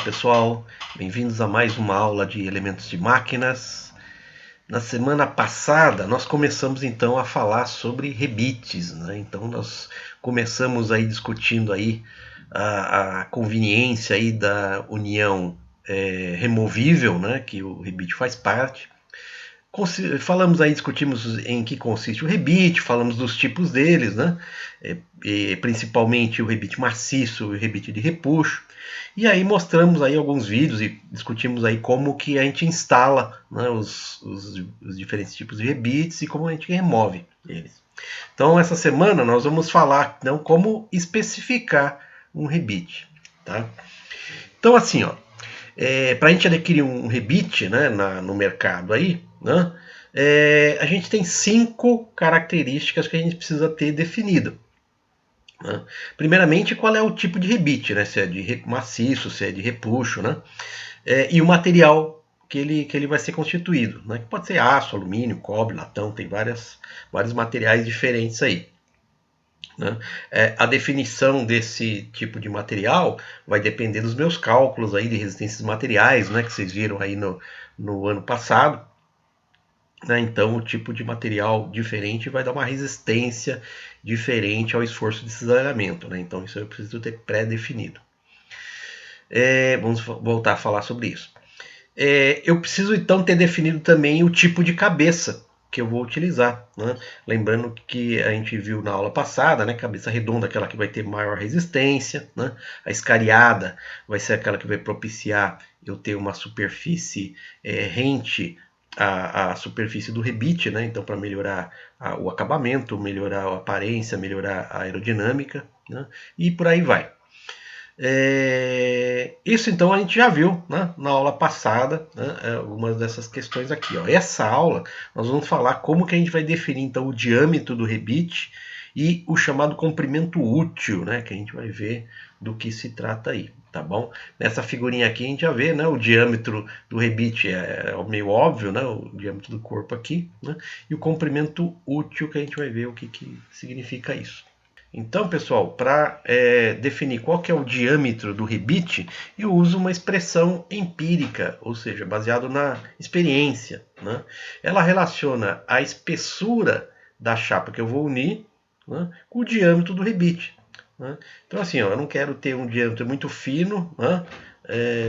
pessoal, bem-vindos a mais uma aula de elementos de máquinas. Na semana passada nós começamos então a falar sobre rebites, né? Então nós começamos aí discutindo aí a conveniência aí da união removível, né? Que o rebite faz parte. Falamos aí, discutimos em que consiste o rebite, falamos dos tipos deles, né? Principalmente o rebite maciço e o rebite de repuxo. E aí mostramos aí alguns vídeos e discutimos aí como que a gente instala, né, os diferentes tipos de rebites e como a gente remove eles. Então essa semana nós vamos falar então como especificar um rebite, tá? Então assim, ó, para a gente adquirir um rebite, né, no mercado aí, né, a gente tem 5 características que a gente precisa ter definido. Né? Primeiramente, qual é o tipo de rebite, né? Se é de maciço, se é de repuxo, né? E o material que ele vai ser constituído, né? Que pode ser aço, alumínio, cobre, latão, tem vários materiais diferentes aí. Né? A definição desse tipo de material vai depender dos meus cálculos aí de resistências materiais, né? Que vocês viram aí no ano passado. Né? Então, o tipo de material diferente vai dar uma resistência diferente ao esforço de cisalhamento. Né? Então, isso eu preciso ter pré-definido. Vamos voltar a falar sobre isso. Eu preciso, então, ter definido também o tipo de cabeça que eu vou utilizar. Né? Lembrando que a gente viu na aula passada, né? Cabeça redonda, aquela que vai ter maior resistência. Né? A escariada vai ser aquela que vai propiciar eu ter uma superfície rente a superfície do rebite, né? Então para melhorar o acabamento, melhorar a aparência, melhorar a aerodinâmica, né? E por aí vai. Isso então a gente já viu, né, na aula passada, né, algumas dessas questões aqui. Ó. Essa aula nós vamos falar como que a gente vai definir então o diâmetro do rebite e o chamado comprimento útil, né, que a gente vai ver do que se trata aí, tá bom? Nessa figurinha aqui a gente já vê, né, o diâmetro do rebite é meio óbvio, né, o diâmetro do corpo aqui, né, e o comprimento útil que a gente vai ver o que significa isso. Então, pessoal, para definir qual que é o diâmetro do rebite, eu uso uma expressão empírica, ou seja, baseado na experiência. Né? Ela relaciona a espessura da chapa que eu vou unir, né, com o diâmetro do rebite. Né? Então, assim, ó, eu não quero ter um diâmetro muito fino, né,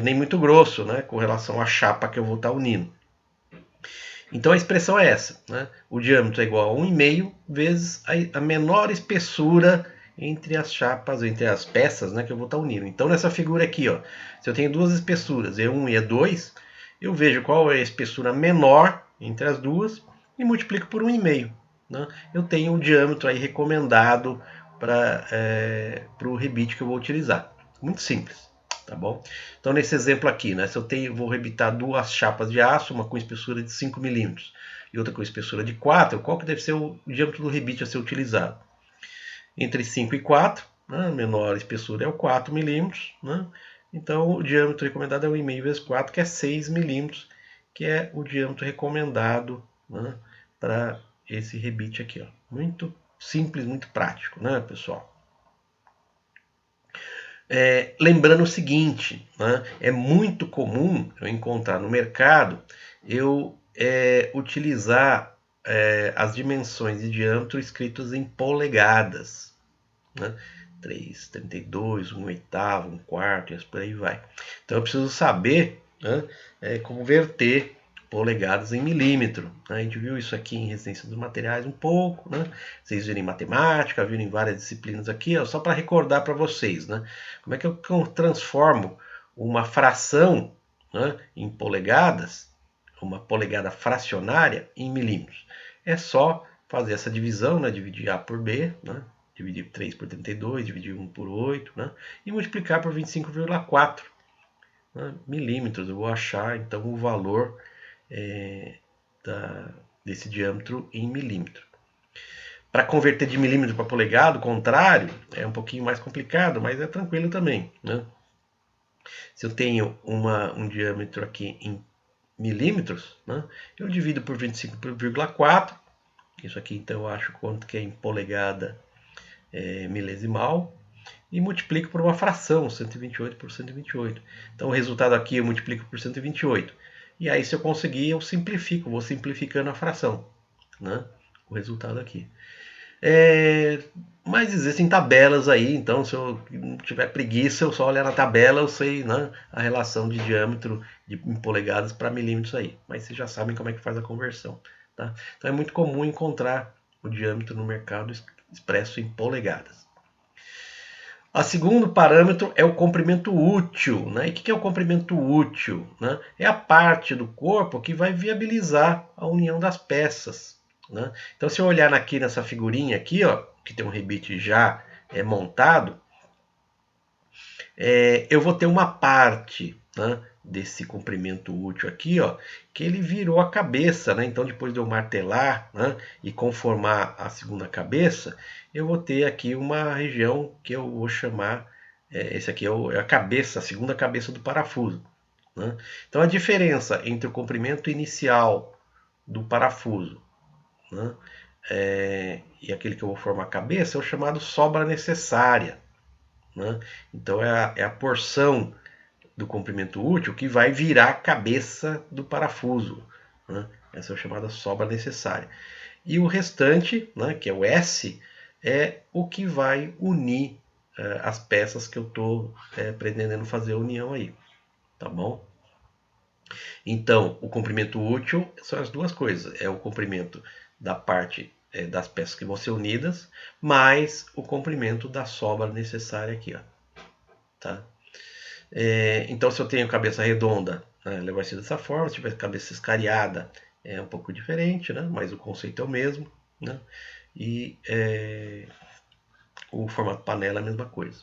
nem muito grosso, né, com relação à chapa que eu vou estar unindo. Então a expressão é essa, né? O diâmetro é igual a 1,5 vezes a menor espessura entre as chapas, entre as peças, né, que eu vou estar unindo. Então nessa figura aqui, ó, se eu tenho duas espessuras, E1 e E2, eu vejo qual é a espessura menor entre as duas e multiplico por 1,5. Né? Eu tenho o diâmetro aí recomendado para o rebite que eu vou utilizar. Muito simples. Tá bom? Então, nesse exemplo aqui, né, se eu vou rebitar duas chapas de aço, uma com espessura de 5 milímetros e outra com espessura de 4, qual que deve ser o diâmetro do rebite a ser utilizado? Entre 5 e 4, né, a menor espessura é o 4 milímetros, né? Então, o diâmetro recomendado é 1,5 vezes 4, que é 6 milímetros, que é o diâmetro recomendado, né, para esse rebite aqui. Ó. Muito simples, muito prático, né, pessoal? Lembrando o seguinte, né, é muito comum eu encontrar no mercado eu utilizar as dimensões de diâmetro escritas em polegadas. Né? 3,32, 1/8, 1/4, e por aí vai. Então eu preciso saber, né, converter polegadas em milímetro. Né? A gente viu isso aqui em resistência dos materiais um pouco, né? Vocês viram em matemática, viram em várias disciplinas aqui, ó, só para recordar para vocês, né? Como é que eu transformo uma fração, né, em polegadas, uma polegada fracionária em milímetros? É só fazer essa divisão, né? Dividir A por B, né? Dividir 3 por 32, dividir 1 por 8, né? E multiplicar por 25,4, né, milímetros. Eu vou achar então o valor desse diâmetro em milímetro. Para converter de milímetro para polegada, o contrário, é um pouquinho mais complicado, mas é tranquilo também. Né? Se eu tenho um diâmetro aqui em milímetros, né, eu divido por 25,4. Isso aqui então eu acho quanto que é em polegada milesimal. e multiplico por uma fração, 128 por 128. Então o resultado aqui eu multiplico por 128. E aí se eu conseguir, eu simplifico, vou simplificando a fração, né? O resultado aqui. Mas existem tabelas aí, então se eu não tiver preguiça, eu só olhar na tabela, eu sei, né, a relação de diâmetro em polegadas para milímetros aí. Mas vocês já sabem como é que faz a conversão. Tá? Então é muito comum encontrar o diâmetro no mercado expresso em polegadas. O segundo parâmetro é o comprimento útil. Né? E o que é o comprimento útil? Né? É a parte do corpo que vai viabilizar a união das peças. Né? Então, se eu olhar aqui nessa figurinha aqui, ó, que tem um rebite já montado, eu vou ter uma parte, né, desse comprimento útil aqui, ó, que ele virou a cabeça, né? Então, depois de eu martelar, né, e conformar a segunda cabeça, eu vou ter aqui uma região que eu vou chamar, esse aqui é a cabeça, a segunda cabeça do parafuso. Né? Então, a diferença entre o comprimento inicial do parafuso, né, e aquele que eu vou formar a cabeça é o chamado sobra necessária. Né? Então é a porção do comprimento útil que vai virar a cabeça do parafuso. Né? Essa é a chamada sobra necessária. E o restante, né, que é o S, é o que vai unir as peças que eu estou pretendendo fazer a união aí. Tá bom? Então, o comprimento útil são as duas coisas. É o comprimento da parte das peças que vão ser unidas, mais o comprimento da sobra necessária aqui. Ó. Tá? Então, se eu tenho cabeça redonda, né, ela vai ser dessa forma. Se tiver cabeça escariada, é um pouco diferente, né, mas o conceito é o mesmo. Né? E o formato panela é a mesma coisa.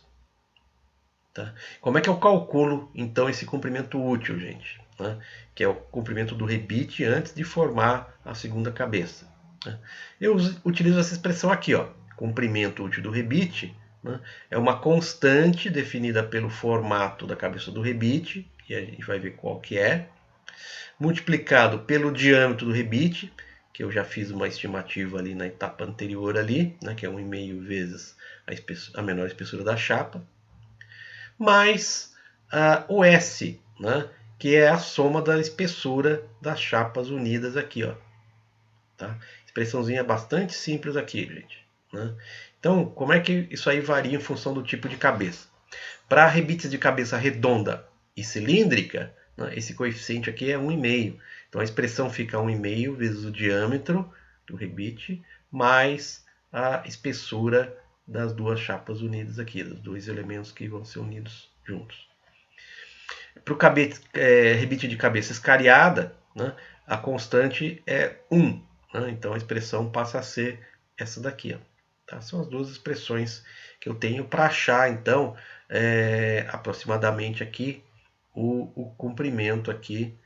Tá? Como é que eu calculo, então, esse comprimento útil, gente? Né? Que é o comprimento do rebite antes de formar a segunda cabeça. Né? Eu utilizo essa expressão aqui, ó, comprimento útil do rebite, né? É uma constante definida pelo formato da cabeça do rebite, e a gente vai ver qual que é, multiplicado pelo diâmetro do rebite, que eu já fiz uma estimativa ali na etapa anterior ali, né? Que é 1,5 vezes a menor espessura da chapa, mais o S, né, que é a soma da espessura das chapas unidas aqui. Ó, tá? Expressãozinha bastante simples aqui, gente. Né? Então, como é que isso aí varia em função do tipo de cabeça? Para rebites de cabeça redonda e cilíndrica, né, esse coeficiente aqui é 1,5. Então, a expressão fica 1,5 vezes o diâmetro do rebite, mais a espessura das duas chapas unidas aqui, dos dois elementos que vão ser unidos juntos. Para o rebite de cabeça escariada, né, a constante é 1. Né, então a expressão passa a ser essa daqui. Ó, tá? São as duas expressões que eu tenho para achar, então, aproximadamente aqui o comprimento aqui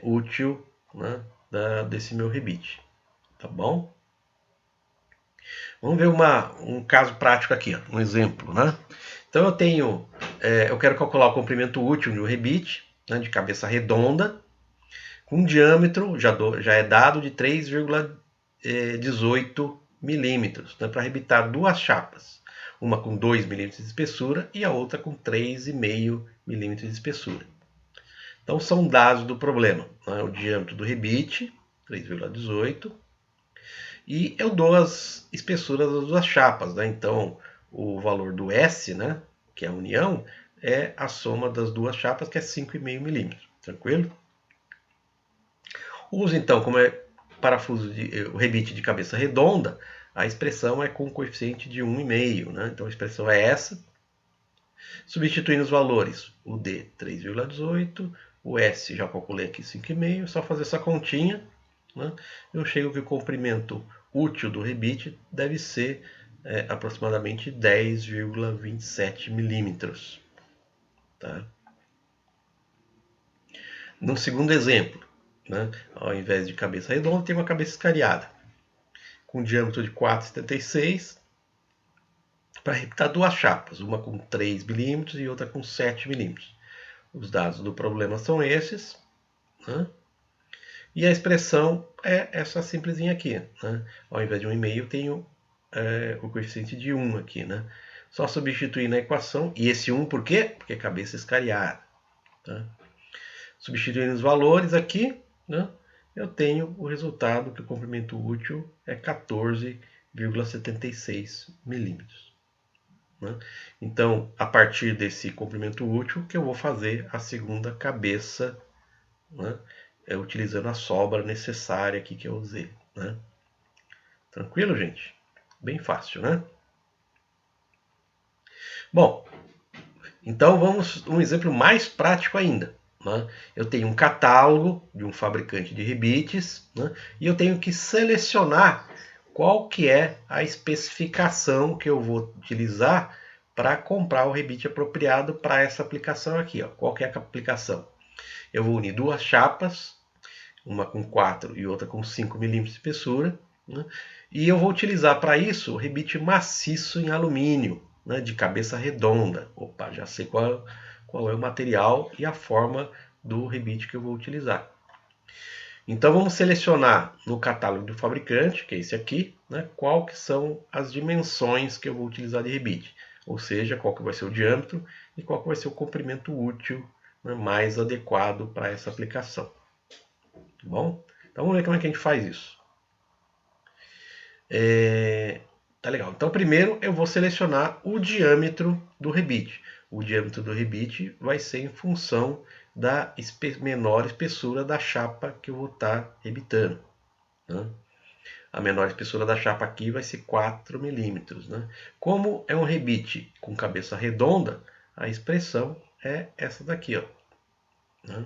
útil, né, desse meu rebite. Tá bom? Vamos ver um caso prático aqui, ó, um exemplo, né? Então eu quero calcular o comprimento útil de um rebite, né, de cabeça redonda, com diâmetro já é dado de 3,18 milímetros, né, para rebitar duas chapas, uma com 2 milímetros de espessura e a outra com 3,5 milímetros de espessura. Então são dados do problema, né, o diâmetro do rebite, 3,18, e eu dou as espessuras das duas chapas. Né? Então, o valor do S, né, que é a união, é a soma das duas chapas, que é 5,5 milímetros. Tranquilo? Uso, então, como é parafuso o rebite de cabeça redonda, a expressão é com coeficiente de 1,5. Né? Então, a expressão é essa. Substituindo os valores, o D 3,18, o S já calculei aqui 5,5, só fazer essa continha, né? Eu chego que o comprimento útil do rebite deve ser aproximadamente 10,27 milímetros. Tá? No segundo exemplo, né, ao invés de cabeça redonda, tem uma cabeça escariada, com diâmetro de 4,76, para rebitar duas chapas, uma com 3 milímetros e outra com 7 milímetros. Os dados do problema são esses. Né? E a expressão é essa simplesinha aqui. Né? Ao invés de 1,5, eu tenho o coeficiente de 1 aqui. Né? Só substituir na equação. E esse 1 por quê? Porque é cabeça escariada. Tá? Substituindo os valores aqui, né, eu tenho o resultado que o comprimento útil é 14,76 milímetros. Né? Então, a partir desse comprimento útil, que eu vou fazer a segunda cabeça, né, utilizando a sobra necessária aqui que eu usei. Né? Tranquilo, gente? Bem fácil, né? Bom, então vamos um exemplo mais prático ainda. Né? Eu tenho um catálogo de um fabricante de rebites, né? E eu tenho que selecionar qual que é a especificação que eu vou utilizar para comprar o rebite apropriado para essa aplicação aqui. Ó. Qual que é a aplicação? Eu vou unir duas chapas, uma com 4 e outra com 5 milímetros de espessura, né? E eu vou utilizar para isso o rebite maciço em alumínio, né, de cabeça redonda. Opa, já sei qual é o material e a forma do rebite que eu vou utilizar. Então vamos selecionar no catálogo do fabricante, que é esse aqui, né, qual que são as dimensões que eu vou utilizar de rebite. Ou seja, qual que vai ser o diâmetro e qual que vai ser o comprimento útil, né, mais adequado para essa aplicação. Tá bom? Então vamos ver como é que a gente faz isso. Tá legal. Então primeiro eu vou selecionar o diâmetro do rebite. O diâmetro do rebite vai ser em função da menor espessura da chapa que eu vou estar rebitando. Né? A menor espessura da chapa aqui vai ser 4 milímetros. Né? Como é um rebite com cabeça redonda, a expressão é essa daqui. Ó. Né?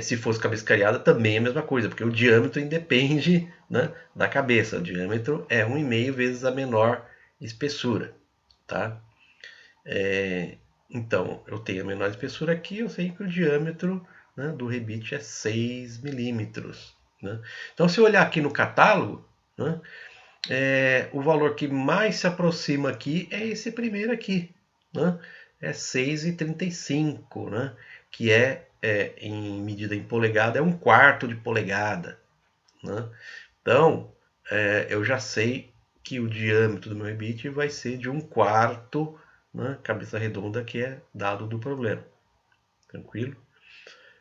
Se fosse cabeça cariada, também é a mesma coisa, porque o diâmetro independe, né, da cabeça. O diâmetro é 1,5 vezes a menor espessura. Tá? Então, eu tenho a menor espessura aqui, eu sei que o diâmetro, né, do rebite é 6 milímetros. Né? Então, se eu olhar aqui no catálogo, né, o valor que mais se aproxima aqui é esse primeiro aqui. Né? É 6,35, né? Que em medida em polegada, é 1/4 de polegada. Né? Então, eu já sei que o diâmetro do meu rebite vai ser de 1/4, né, cabeça redonda, que é dado do problema. Tranquilo?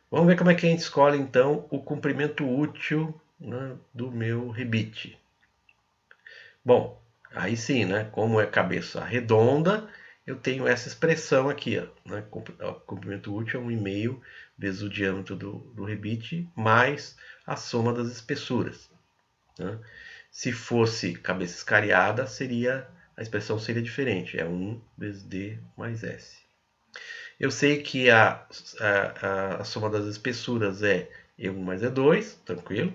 Vamos ver como é que a gente escolhe, então, o comprimento útil, né, do meu rebite. Bom, aí sim, né, como é cabeça redonda, eu tenho essa expressão aqui, ó, né, comprimento útil é 1,5 vezes o diâmetro do rebite mais a soma das espessuras. Né? Se fosse cabeça escariada, a expressão seria diferente, é 1 vezes D mais S. Eu sei que a soma das espessuras é E1 mais E2, tranquilo.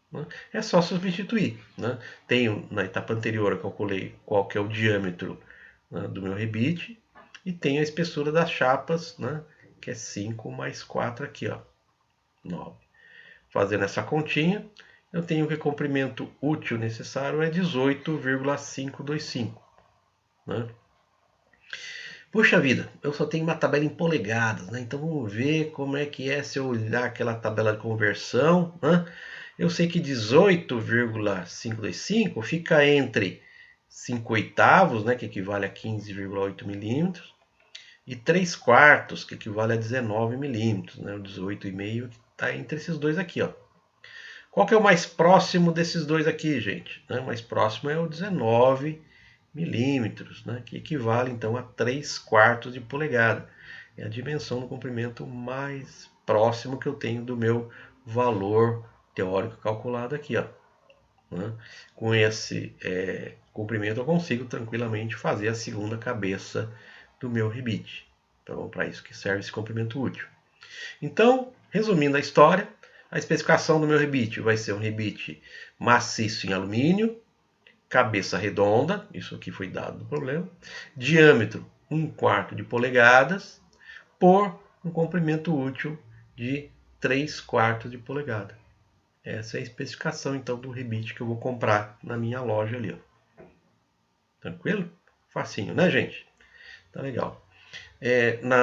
Né? É só substituir. Né? Tenho, na etapa anterior, eu calculei qual que é o diâmetro, né, do meu rebite, e tenho a espessura das chapas, né, que é 5 mais 4 aqui, ó, 9. Fazendo essa continha, eu tenho que o comprimento útil necessário é 18,525. Né? Puxa vida, eu só tenho uma tabela em polegadas, né? Então vamos ver como é que é se eu olhar aquela tabela de conversão. Né? Eu sei que 18,525 fica entre 5/8, né, que equivale a 15,8 milímetros, e 3/4, que equivale a 19 milímetros. Né? O 18,5 está entre esses dois aqui. Ó. Qual que é o mais próximo desses dois aqui, gente? O mais próximo é o 19 milímetros, né? Que equivale então a 3/4 de polegada. É a dimensão do comprimento mais próximo que eu tenho do meu valor teórico calculado aqui. Ó. Né? Com esse comprimento eu consigo tranquilamente fazer a segunda cabeça do meu rebite. Então, para isso que serve esse comprimento útil. Então, resumindo a história, a especificação do meu rebite vai ser um rebite maciço em alumínio, cabeça redonda, isso aqui foi dado no problema, diâmetro 1/4 de polegadas, por um comprimento útil de 3/4 de polegada. Essa é a especificação então do rebite que eu vou comprar na minha loja ali. Ó. Tranquilo? Facinho, né, gente? Tá legal.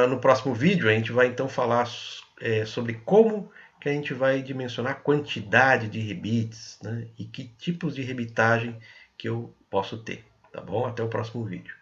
No próximo vídeo a gente vai então falar sobre como que a gente vai dimensionar a quantidade de rebites, né, e que tipos de rebitagem que eu posso ter. Tá bom? Até o próximo vídeo.